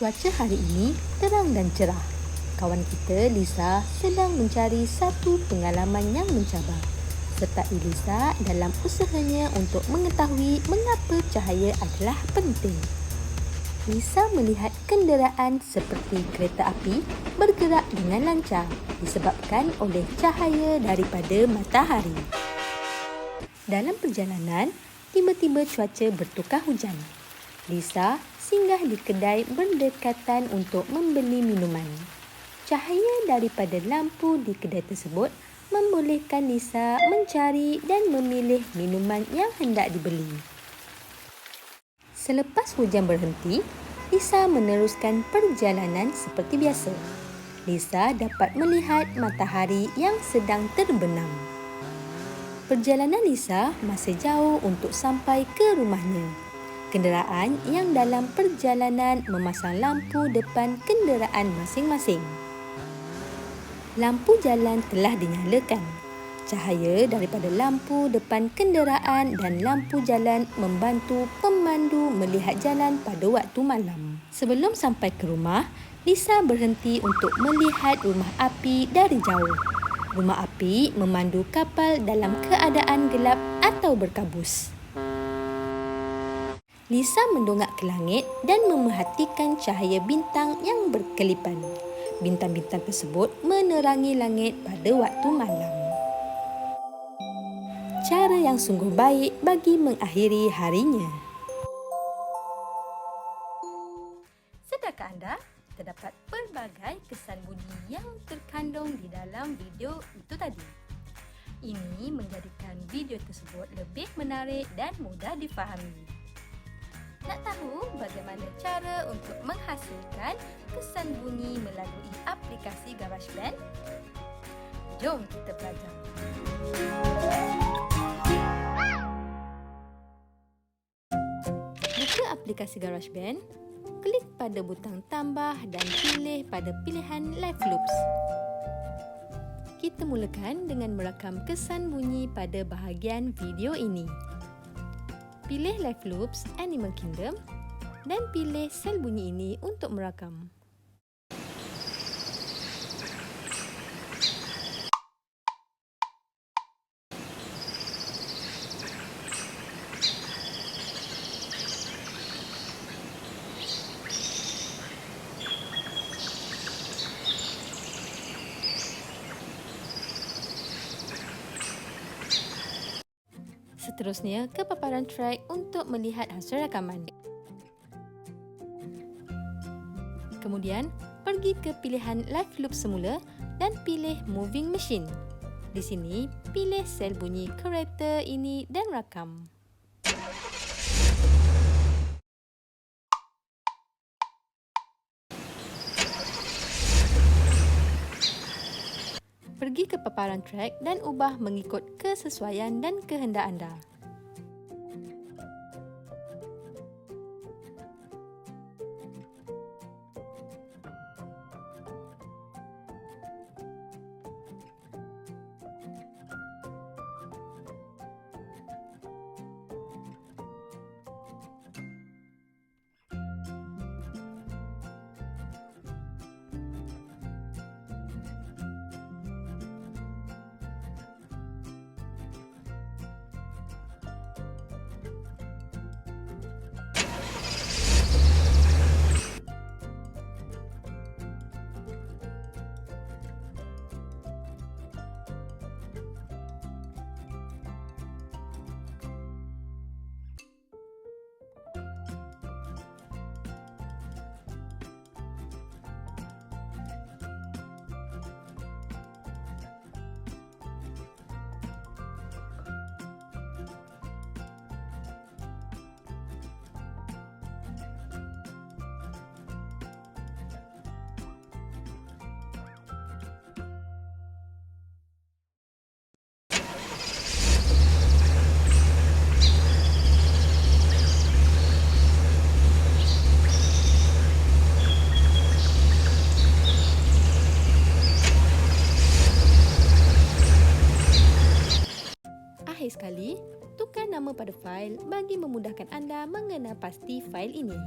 Cuaca hari ini terang dan cerah. Kawan kita Lisa sedang mencari satu pengalaman yang mencabar. Sertai Lisa dalam usahanya untuk mengetahui mengapa cahaya adalah penting. Lisa melihat kenderaan seperti kereta api bergerak dengan lancar disebabkan oleh cahaya daripada matahari. Dalam perjalanan, tiba-tiba cuaca bertukar hujan. Lisa singgah di kedai berdekatan untuk membeli minuman. Cahaya daripada lampu di kedai tersebut membolehkan Lisa mencari dan memilih minuman yang hendak dibeli. Selepas hujan berhenti, Lisa meneruskan perjalanan seperti biasa. Lisa dapat melihat matahari yang sedang terbenam. Perjalanan Lisa masih jauh untuk sampai ke rumahnya. Kenderaan yang dalam perjalanan memasang lampu depan kenderaan masing-masing. Lampu jalan telah dinyalakan. Cahaya daripada lampu depan kenderaan dan lampu jalan membantu pemandu melihat jalan pada waktu malam. Sebelum sampai ke rumah, Lisa berhenti untuk melihat rumah api dari jauh. Rumah api memandu kapal dalam keadaan gelap atau berkabus. Lisa mendongak ke langit dan memerhatikan cahaya bintang yang berkelipan. Bintang-bintang tersebut menerangi langit pada waktu malam. Cara yang sungguh baik bagi mengakhiri harinya. Sedarkah anda terdapat pelbagai kesan budi yang terkandung di dalam video itu tadi? Ini menjadikan video tersebut lebih menarik dan mudah difahami. Nak tahu bagaimana cara untuk menghasilkan kesan bunyi melalui aplikasi GarageBand? Jom kita belajar. Buka aplikasi GarageBand, klik pada butang tambah dan pilih pada pilihan Live Loops. Kita mulakan dengan merakam kesan bunyi pada bahagian video ini. Pilih Live Loops Animal Kingdom dan pilih sel bunyi ini untuk merakam. Seterusnya ke paparan track untuk melihat hasil rakaman. Kemudian, pergi ke pilihan Live Loop semula dan pilih Moving Machine. Di sini, pilih sel bunyi kereta ini dan rakam. Pergi ke paparan track dan ubah mengikut kesesuaian dan kehendak anda. Akhir sekali, tukar nama pada fail bagi memudahkan anda mengenal pasti fail ini.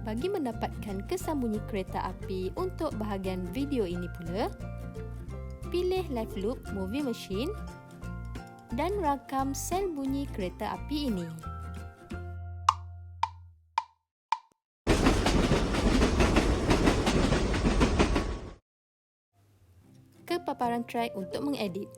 Bagi mendapatkan kesan bunyi kereta api untuk bahagian video ini pula, pilih Live Loop Movie Machine dan rakam sel bunyi kereta api ini. Ke paparan track untuk mengedit.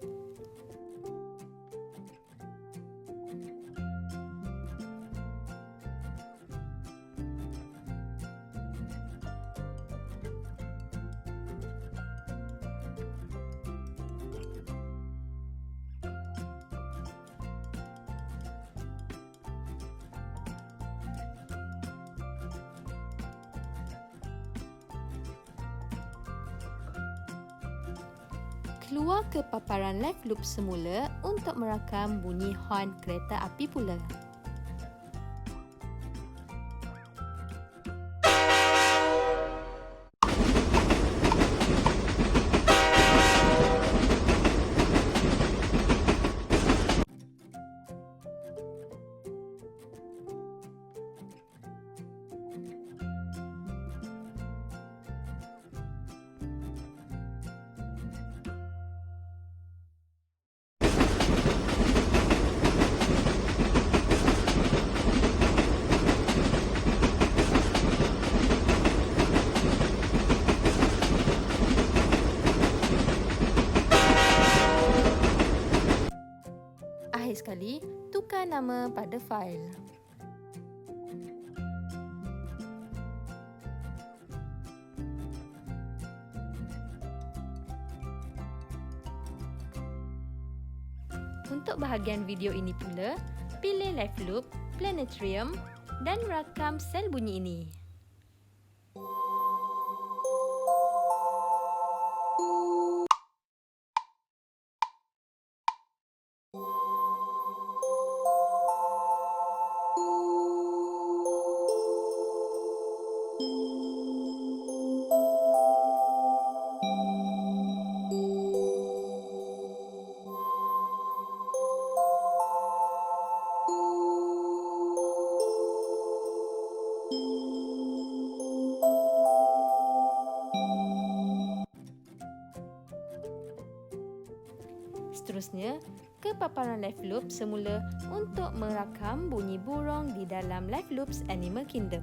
Keluar ke paparan live loop semula untuk merakam bunyi horn kereta api pula. Akhir sekali, tukar nama pada fail. Untuk bahagian video ini pula, pilih Live Loop, Planetarium dan rakam sel bunyi ini. Seterusnya, ke paparan Live Loop semula untuk merakam bunyi burung di dalam Live Loops Animal Kingdom.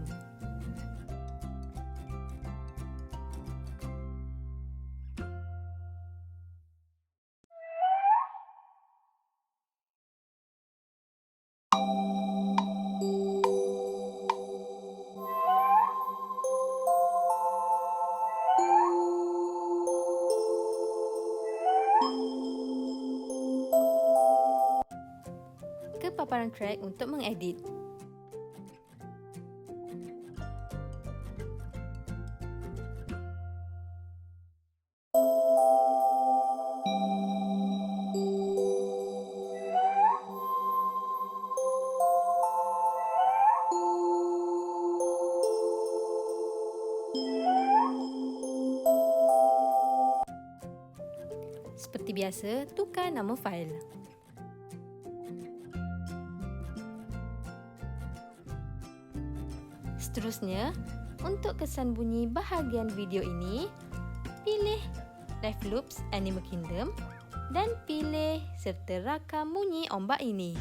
Ke paparan track untuk mengedit. Seperti biasa, tukar nama fail. Seterusnya, untuk kesan bunyi bahagian video ini, pilih Live Loops Animal Kingdom dan pilih serta rakam bunyi ombak ini.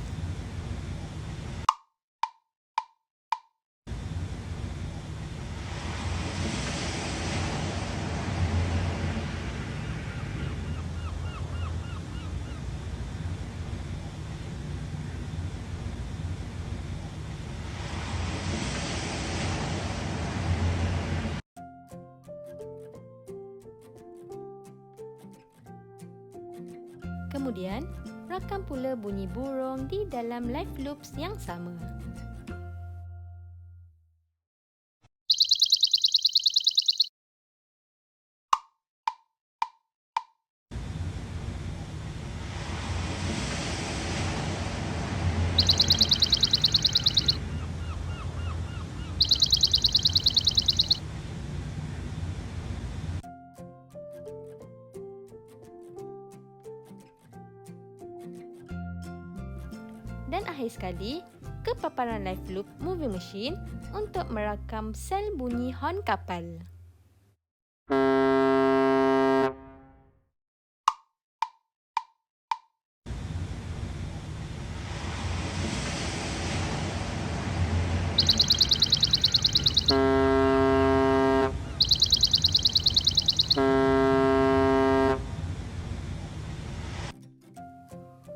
Kemudian, rakam pula bunyi burung di dalam live loops yang sama. Dan akhir sekali, ke paparan live loop movie machine untuk merakam sel bunyi hon kapal.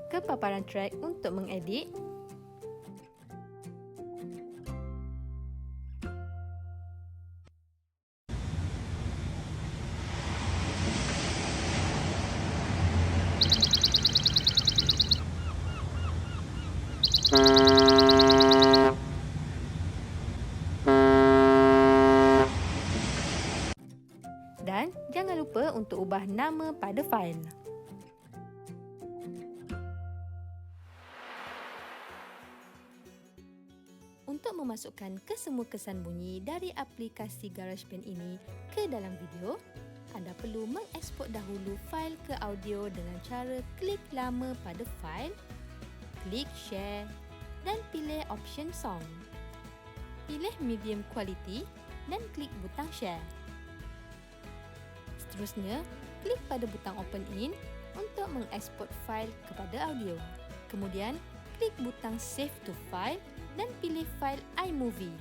Ke paparan track untuk mengedit. Dan jangan lupa untuk ubah nama pada fail. Untuk memasukkan kesemua kesan bunyi dari aplikasi GarageBand ini ke dalam video, anda perlu mengeksport dahulu fail ke audio dengan cara klik lama pada fail, klik share dan pilih option song. Pilih medium quality dan klik butang share. Seterusnya, klik pada butang open in untuk mengeksport fail kepada audio. Kemudian, klik butang save to file dan pilih fail iMovie.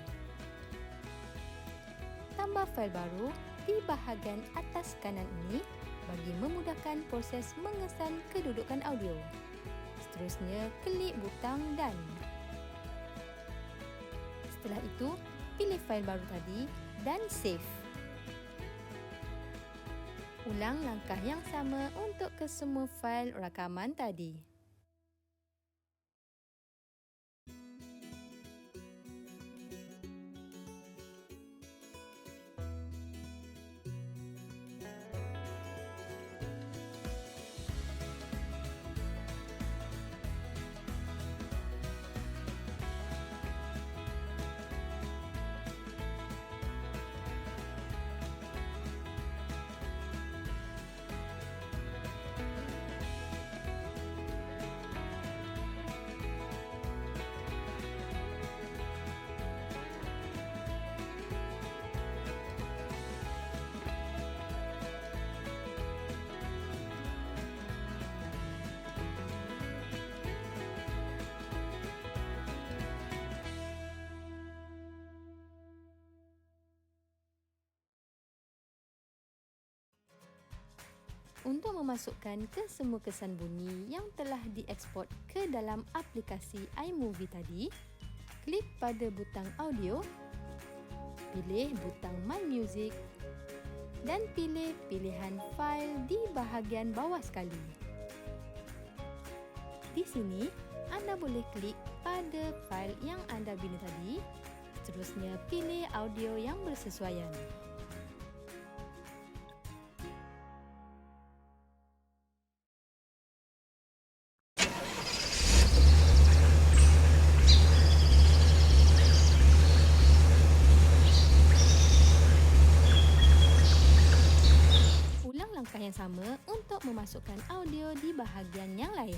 Tambah fail baru di bahagian atas kanan ini bagi memudahkan proses mengesan kedudukan audio. Seterusnya, klik butang done. Setelah itu, pilih fail baru tadi dan save. Ulang langkah yang sama untuk kesemua fail rakaman tadi. Untuk memasukkan kesemua kesan bunyi yang telah dieksport ke dalam aplikasi iMovie tadi, klik pada butang audio, pilih butang My Music dan pilih pilihan fail di bahagian bawah sekali. Di sini, anda boleh klik pada fail yang anda bina tadi, seterusnya pilih audio yang bersesuaian. Langkah yang sama untuk memasukkan audio di bahagian yang lain.